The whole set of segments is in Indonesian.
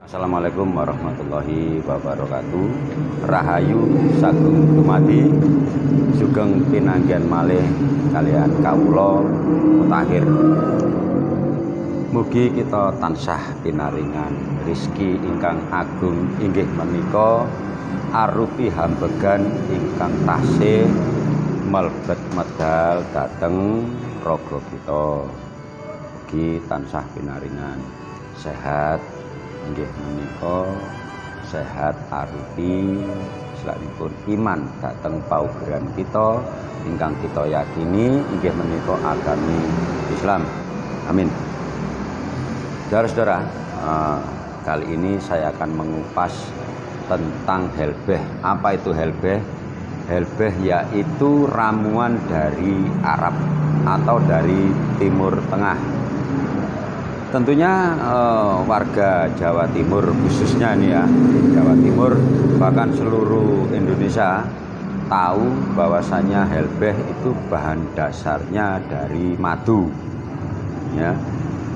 Assalamualaikum warahmatullahi wabarakatuh. Rahayu sagung dumadi sugeng pinanggihan malih kalian kawula mutakhir. Mugi kita tansah pinaringan rizki ingkang agung inggih menika arupi hambegan ingkang tasih melebet medal dhateng raga kita. Mugi tansah pinaringan sehat inggih menika sehat arupi salahipun iman dhateng paugeran kita ingkang kita yakini inggih menika agami Islam. Amin. Saudara-saudara, kali ini saya akan mengupas tentang helbeh. Apa itu helbeh? Helbeh yaitu ramuan dari Arab atau dari Timur Tengah. Tentunya warga Jawa Timur khususnya nih ya, Jawa Timur bahkan seluruh Indonesia tahu bahwasanya helbeh itu bahan dasarnya dari madu. Ya.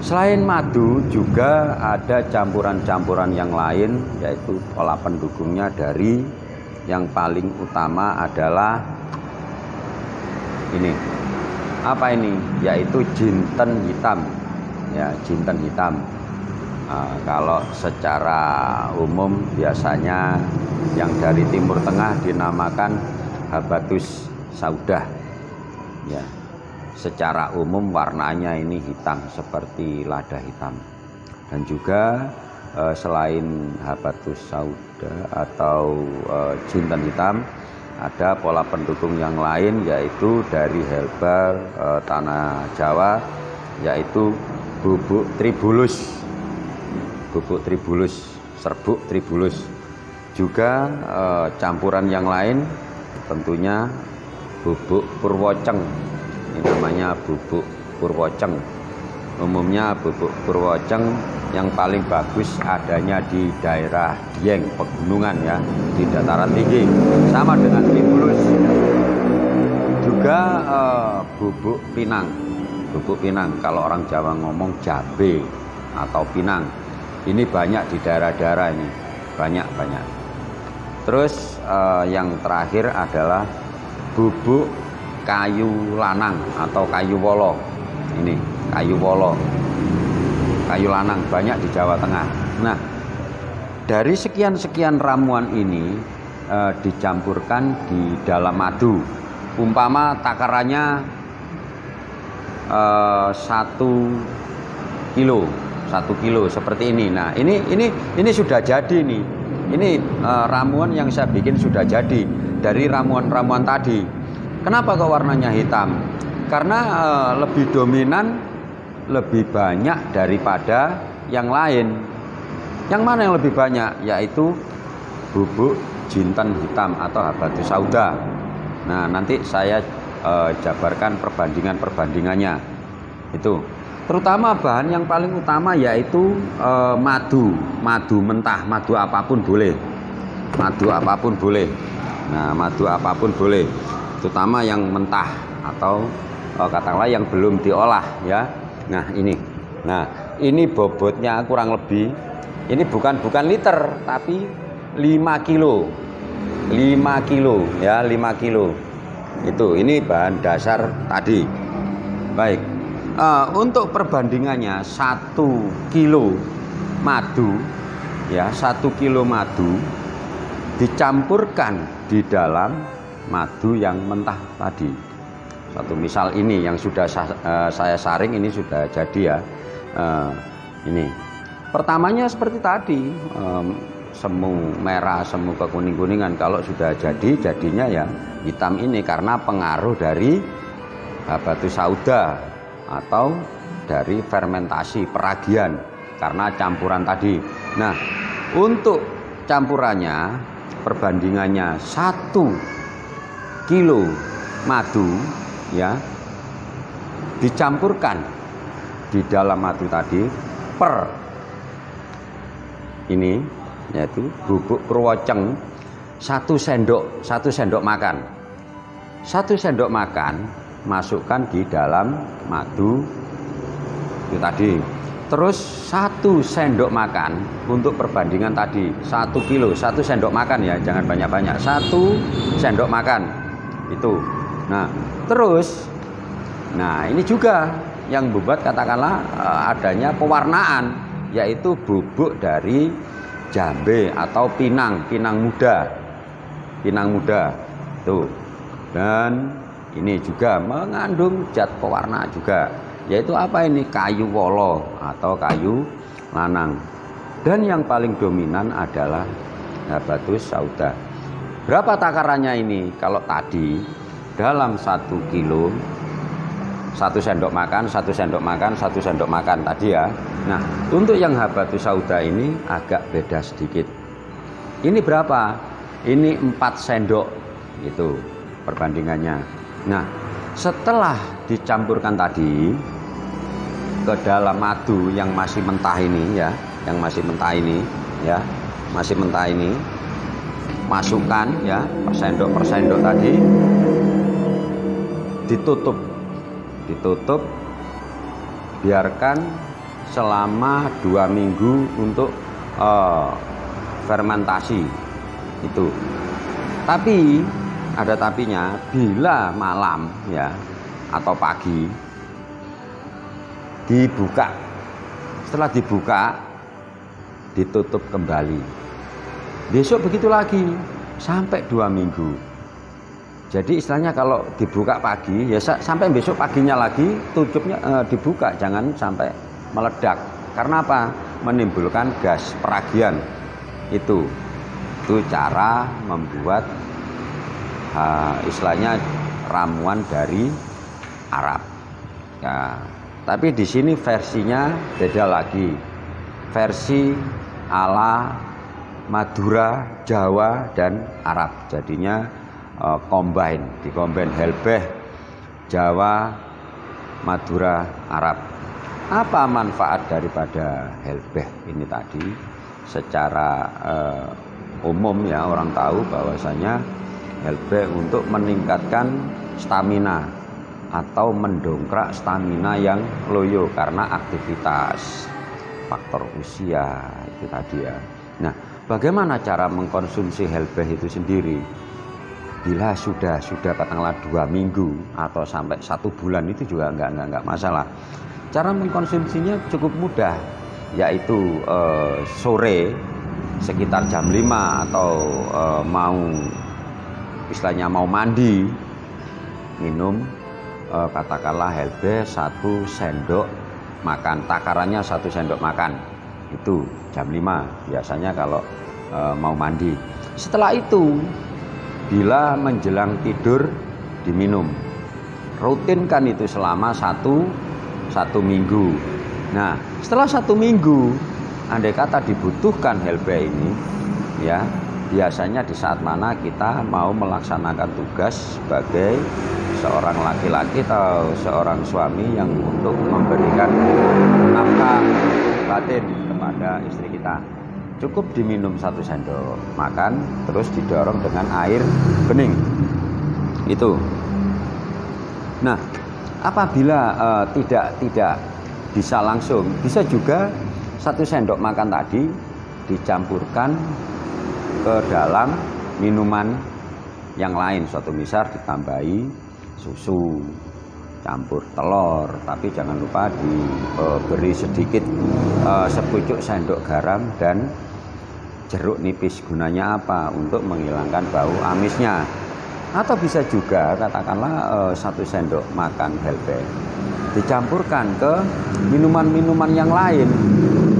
Selain madu juga ada campuran-campuran yang lain, yaitu pola pendukungnya dari yang paling utama adalah ini. Apa ini? Yaitu jinten hitam. Ya, jinten hitam. Kalau secara umum biasanya yang dari Timur Tengah dinamakan habatus saudah. Ya. Secara umum warnanya ini hitam seperti lada hitam. Dan juga selain habatus sauda atau jinten hitam, ada pola pendukung yang lain yaitu dari herba tanah Jawa, yaitu bubuk tribulus, serbuk tribulus. Juga campuran yang lain tentunya bubuk purwoceng. Ini namanya bubuk purwoceng. Umumnya bubuk purwoceng yang paling bagus adanya di daerah Dieng, pegunungan ya, di dataran tinggi. Sama dengan tribulus. Juga bubuk pinang. Bubuk pinang, kalau orang Jawa ngomong jabe atau pinang. Ini banyak di daerah-daerah ini. Banyak. Terus yang terakhir adalah bubuk kayu lanang atau kayu wolo. Ini kayu wolo, kayu lanang banyak di Jawa Tengah. Nah, dari sekian ramuan ini dicampurkan di dalam madu. Umpama takarannya 1 kilo seperti ini. Nah, ini sudah jadi nih. Ini ramuan yang saya bikin sudah jadi dari ramuan-ramuan tadi. Kenapa kok warnanya hitam? Karena lebih dominan, lebih banyak daripada yang lain. Yang mana yang lebih banyak? Yaitu bubuk jinten hitam atau habatus sauda. Nah, nanti saya jabarkan perbandingannya. Itu. Terutama bahan yang paling utama yaitu madu mentah, madu apapun boleh. Nah, madu apapun boleh. Terutama yang mentah atau katakanlah yang belum diolah ya. Nah, ini. Nah, ini bobotnya kurang lebih, ini bukan liter tapi 5 kilo. 5 kilo ya, 5 kilo. Itu, ini bahan dasar tadi. Baik. Untuk perbandingannya 1 kilo madu ya, 1 kilo madu dicampurkan di dalam madu yang mentah tadi. Satu misal ini yang sudah saya saring, ini sudah jadi ya. Ini pertamanya seperti tadi, semu merah, semu kekuning-kuningan. Kalau sudah jadi, jadinya ya hitam ini karena pengaruh dari habatus sauda atau dari fermentasi peragian karena campuran tadi. Nah, untuk campurannya, perbandingannya 1 kilo madu ya dicampurkan di dalam madu tadi per ini yaitu bubuk purwoceng 1 sendok makan. 1 sendok makan masukkan di dalam madu itu tadi. terus 1 sendok makan untuk perbandingan tadi 1 kilo 1 sendok makan ya, jangan banyak-banyak, 1 sendok makan itu. Nah terus, nah ini juga yang membuat katakanlah adanya pewarnaan, yaitu bubuk dari jambe atau pinang muda tuh. Dan ini juga mengandung zat pewarna juga, yaitu apa ini, kayu wolo atau kayu lanang. Dan yang paling dominan adalah Habatus sauda. Berapa takarannya ini? Kalau tadi dalam 1 kilo 1 sendok makan, 1 sendok makan, 1 sendok makan tadi ya. Nah untuk yang Habatus sauda ini agak beda sedikit. Ini berapa? Ini 4 sendok itu perbandingannya. Nah setelah dicampurkan tadi ke dalam madu yang masih mentah ini ya, yang masih mentah ini ya, masih mentah ini, masukkan ya per sendok tadi, ditutup, biarkan selama 2 minggu untuk fermentasi itu. Tapi ada tapinya, bila malam ya atau pagi dibuka, setelah dibuka ditutup kembali, besok begitu lagi sampai 2 minggu. Jadi istilahnya kalau dibuka pagi ya sampai besok paginya lagi tutupnya dibuka, jangan sampai meledak. Karena apa? Menimbulkan gas peragian. Itu cara membuat istilahnya ramuan dari Arab. Ya, tapi di sini versinya beda lagi. Versi ala Madura, Jawa dan Arab. Jadinya dikombin Helbeh Jawa, Madura, Arab. Apa manfaat daripada Helbeh ini tadi? Secara umum ya orang tahu bahwasanya Helbeh untuk meningkatkan stamina atau mendongkrak stamina yang loyo karena aktivitas, faktor usia itu tadi ya. Nah, bagaimana cara mengkonsumsi Helbeh itu sendiri? Bila sudah katakanlah 2 minggu atau sampai 1 bulan itu juga enggak masalah. Cara mengkonsumsinya cukup mudah, yaitu sore sekitar jam 5 atau mau istilahnya mau mandi, minum katakanlah Helbeh 1 sendok makan, takarannya 1 sendok makan itu jam 5 biasanya kalau mau mandi. Setelah itu bila menjelang tidur diminum, rutinkan itu selama satu minggu. Nah setelah 1 minggu, andai kata dibutuhkan Helbeh ini ya, biasanya di saat mana kita mau melaksanakan tugas sebagai seorang laki-laki atau seorang suami yang untuk memberikan nafkah batin kepada istri kita, cukup diminum 1 sendok makan, terus didorong dengan air bening itu. Nah apabila tidak bisa langsung, bisa juga 1 sendok makan tadi dicampurkan ke dalam minuman yang lain. Suatu misal ditambahi susu, campur telur, tapi jangan lupa diberi sedikit sepucuk sendok garam dan jeruk nipis. Gunanya apa? Untuk menghilangkan bau amisnya. Atau bisa juga katakanlah 1 sendok makan Helbeh dicampurkan ke minuman-minuman yang lain,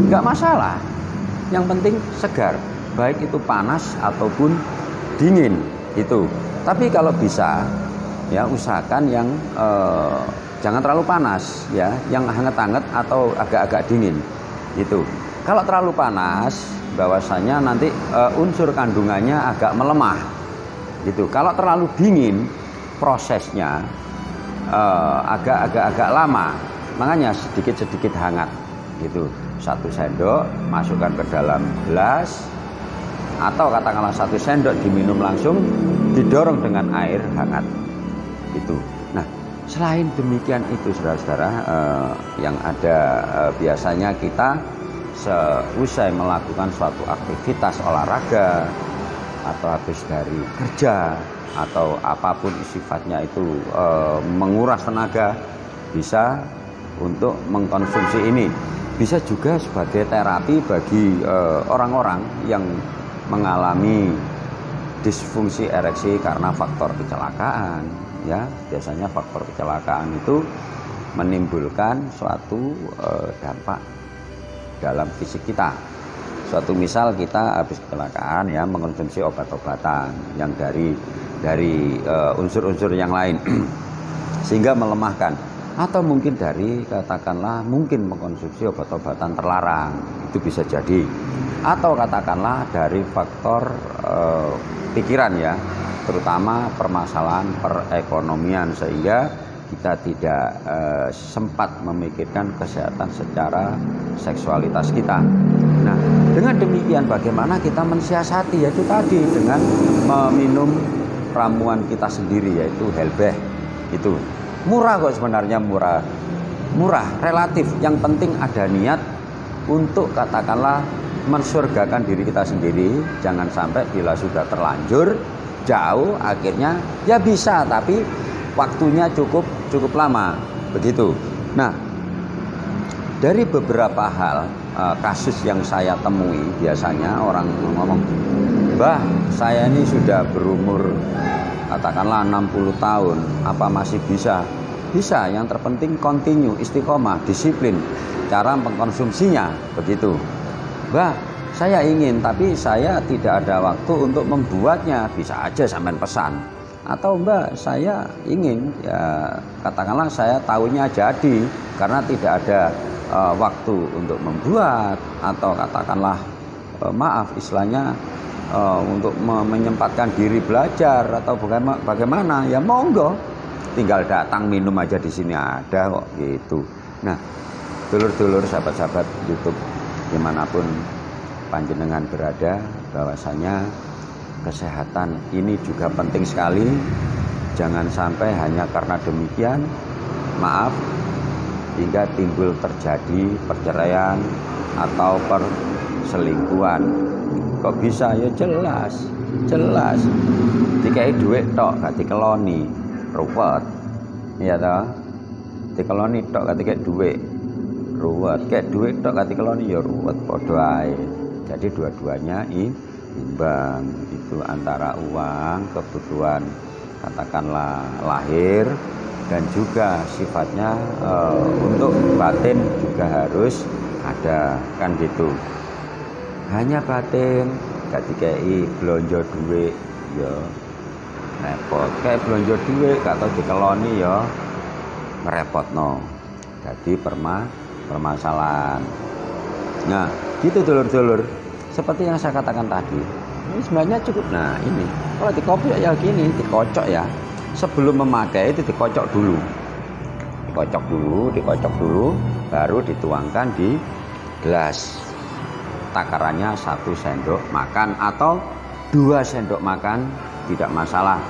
nggak masalah. Yang penting segar, baik itu panas ataupun dingin itu. Tapi kalau bisa ya usahakan yang jangan terlalu panas ya, yang hangat-hangat atau agak-agak dingin itu. Kalau terlalu panas bahwasanya nanti unsur kandungannya agak melemah gitu. Kalau terlalu dingin prosesnya agak lama, makanya sedikit hangat gitu. 1 sendok masukkan ke dalam gelas, atau katakanlah 1 sendok diminum langsung, didorong dengan air hangat itu. Nah Selain demikian itu saudara-saudara, yang ada biasanya kita seusai melakukan suatu aktivitas olahraga atau habis dari kerja atau apapun sifatnya itu menguras tenaga, bisa untuk mengkonsumsi ini. Bisa juga sebagai terapi bagi orang-orang yang mengalami disfungsi ereksi karena faktor kecelakaan. Ya, biasanya faktor kecelakaan itu menimbulkan suatu dampak dalam fisik kita. Suatu misal kita habis kecelakaan ya, mengkonsumsi obat-obatan yang dari unsur-unsur yang lain sehingga melemahkan, atau mungkin dari katakanlah mungkin mengkonsumsi obat-obatan terlarang, itu bisa jadi, atau katakanlah dari faktor pikiran ya, terutama permasalahan perekonomian, sehingga kita tidak sempat memikirkan kesehatan secara seksualitas kita. Nah, dengan demikian bagaimana kita mensiasati, yaitu tadi dengan meminum ramuan kita sendiri, yaitu Helbeh. Itu murah kok sebenarnya, murah relatif. Yang penting ada niat untuk katakanlah mensurgakan diri kita sendiri. Jangan sampai bila sudah terlanjur jauh akhirnya ya bisa, tapi waktunya cukup lama begitu. Nah, dari beberapa hal kasus yang saya temui, biasanya orang ngomong, "Mbah, saya ini sudah berumur katakanlah 60 tahun, apa masih bisa?" Bisa, yang terpenting continue, istiqomah, disiplin cara mengkonsumsinya begitu. "Mbah, saya ingin tapi saya tidak ada waktu untuk membuatnya." Bisa aja sampean pesan. Atau "Mbak, saya ingin ya katakanlah saya tahunya jadi karena tidak ada waktu untuk membuat," atau katakanlah maaf istilahnya untuk menyempatkan diri belajar atau bagaimana, ya monggo, tinggal datang minum aja di sini ada kok gitu. Nah, dulur-dulur, sahabat-sahabat YouTube dimanapun panjenengan berada, bahwasanya kesehatan ini juga penting sekali. Jangan sampai hanya karena demikian, maaf, hingga timbul terjadi perceraian atau perselingkuhan. Kok bisa? Ya jelas dikai duit tok gak dikeloni, ruwet. Iya toh? Dikeloni tok gak dikai duit, ruwet. Kayak duit tok gak dikeloni ya ruwet, padha ae. Jadi dua-duanya imbang, itu antara uang, kebutuhan katakanlah lahir, dan juga sifatnya untuk batin juga harus ada, kan gitu. Hanya batin gak dikei blonjo duit ya repot, kayak blonjo duit gak tau dikeloni ya ngerepotno, jadi permasalahan. Nah gitu dulur-dulur, seperti yang saya katakan tadi, ini sebenarnya cukup. Nah ini kalau dikopi ya gini, dikocok ya, sebelum memakai itu dikocok dulu, baru dituangkan di gelas. Takarannya 1 sendok makan atau 2 sendok makan tidak masalah,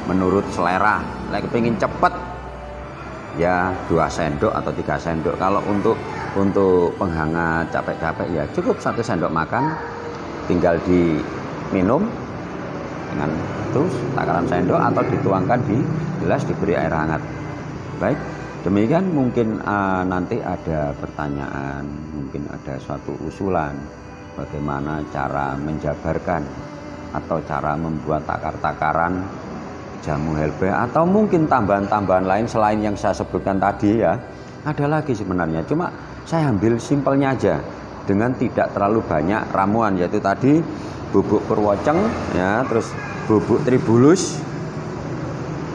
menurut selera. Lagi pengen cepet ya 2 sendok atau 3 sendok. Kalau untuk penghangat capek-capek ya cukup 1 sendok makan, tinggal diminum dengan terus takaran sendok atau dituangkan di gelas, diberi air hangat. Baik, demikian. Mungkin nanti ada pertanyaan, mungkin ada suatu usulan bagaimana cara menjabarkan atau cara membuat takar-takaran jamu Helbeh, atau mungkin tambahan-tambahan lain selain yang saya sebutkan tadi ya. Ada lagi sebenarnya, cuma saya ambil simpelnya aja dengan tidak terlalu banyak ramuan, yaitu tadi bubuk purwoceng ya, terus bubuk tribulus,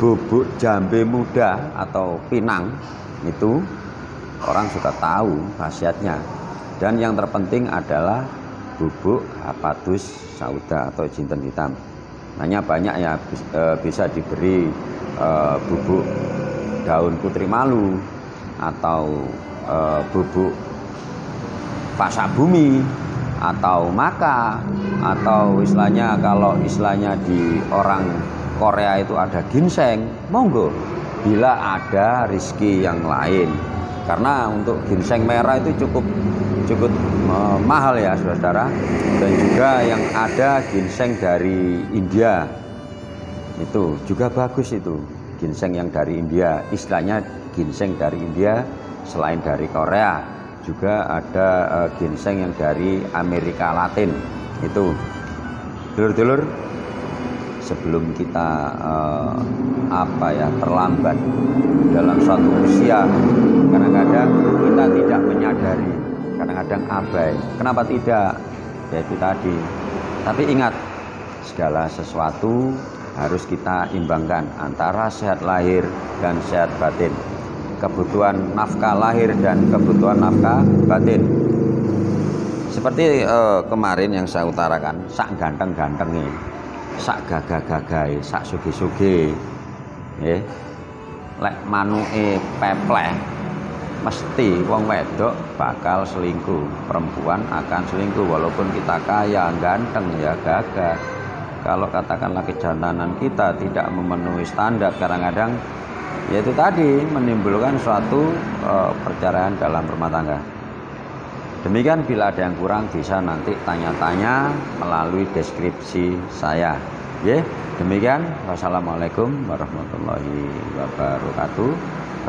bubuk jambe muda atau pinang, itu orang sudah tahu khasiatnya. Dan yang terpenting adalah bubuk Hepatus sauda atau jinten hitam. Hanya banyak ya, bisa diberi bubuk daun putri malu atau bubuk pasak bumi atau maka, atau istilahnya kalau istilahnya di orang Korea itu ada ginseng, monggo bila ada rizki yang lain. Karena untuk ginseng merah itu cukup mahal ya saudara. Dan juga yang ada ginseng dari India itu juga bagus, itu ginseng yang dari India, istilahnya ginseng dari India. Selain dari Korea juga ada ginseng yang dari Amerika Latin. Itu dulur-dulur, sebelum kita terlambat dalam suatu usia, kadang-kadang kita tidak menyadari, kadang-kadang abai. Kenapa tidak? Ya itu tadi. Tapi ingat, segala sesuatu harus kita imbangkan antara sehat lahir dan sehat batin, kebutuhan nafkah lahir dan kebutuhan nafkah batin. Seperti kemarin yang saya utarakan, sak ganteng-gantengnya, sak gagah-gagahe, sak suge-suge, lek manuke pepleh, mesti wong wedok bakal selingkuh, perempuan akan selingkuh walaupun kita kaya, ganteng, ya gagah. Kalau katakanlah kejantanan kita tidak memenuhi standar, kadang-kadang ya itu tadi menimbulkan suatu perceraian dalam rumah tangga. Demikian, bila ada yang kurang bisa nanti tanya-tanya melalui deskripsi saya. Demikian, wassalamualaikum warahmatullahi wabarakatuh.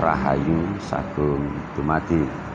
Rahayu Sagung Dumadi.